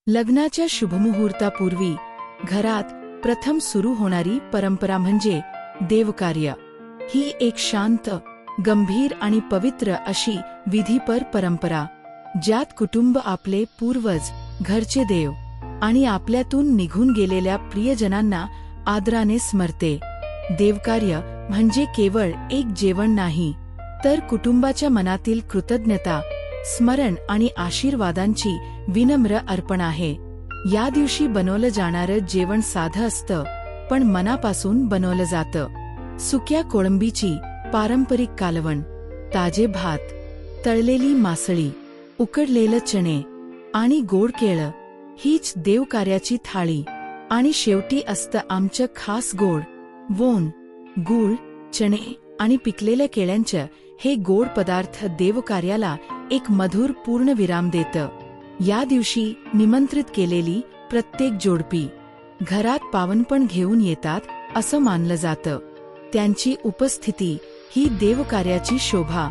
लग्नाच्या शुभमुहूर्तापूर्वी घरात प्रथम सुरू होणारी परंपरा म्हणजे देवकार्य। ही एक शांत, गंभीर आणि पवित्र अशी विधीपर परंपरा, ज्यात कुटुंब आपले पूर्वज, घरचे देव आणि आपल्यातून निघून गेलेल्या प्रियजनांना आदराने स्मरते। देवकार्य म्हणजे केवळ एक जेवण नाही, तर कुटुंबाच्या मनातील कृतज्ञता, स्मरण आणि आशीर्वादांची विनम्र अर्पण आहे। या दिवशी बनवलं जाणारं जेवण साधं असतं, पण मनापासून बनवलं जातं। सुक्या कोळंबीची पारंपरिक कालवण, ताजे भात, तळलेली मासळी, उकडलेलं चणे आणि गोड केळं हीच देवकार्याची थाळी। आणि शेवटी असतं आमचं खास गोड वोन, गूळ, चणे आणि पिकलेल्या केळ्यांचं हे गोड पदार्थ देवकार्याला एक मधुर पूर्णविराम देतं। या दिवशी निमंत्रित केलेली प्रत्येक जोडपी घरात पावणपण घेऊन येतात असं मानलं जातं। त्यांची उपस्थिती ही देवकार्याची शोभा,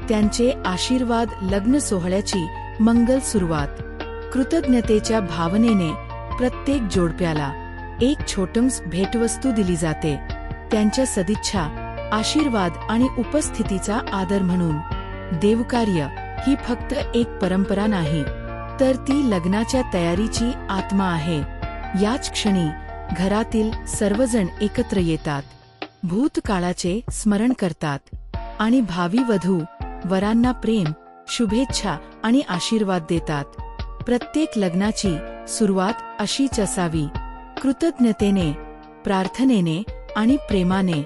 त्यांचे आशीर्वाद लग्न सोहळ्याची मंगल सुरुवात। कृतज्ञतेच्या भावनेने प्रत्येक जोडप्याला एक छोटंस भेटवस्तू दिली जाते, त्यांच्या सदिच्छा, आशीर्वाद आणि उपस्थितीचा आदर म्हणून। देवकार्य ही फक्त एक परंपरा नाही, तर ती लग्नाच्या तयारीची आत्मा आहे। याच क्षणी घरातील सर्वजण एकत्र येतात, भूतकाळाचे स्मरण करतात आणि भावी वधू वरांना प्रेम, शुभेच्छा आणि आशीर्वाद देतात। प्रत्येक लग्नाची सुरुवात अशीच असावी, कृतज्ञतेने, प्रार्थनेने आणि प्रेमाने।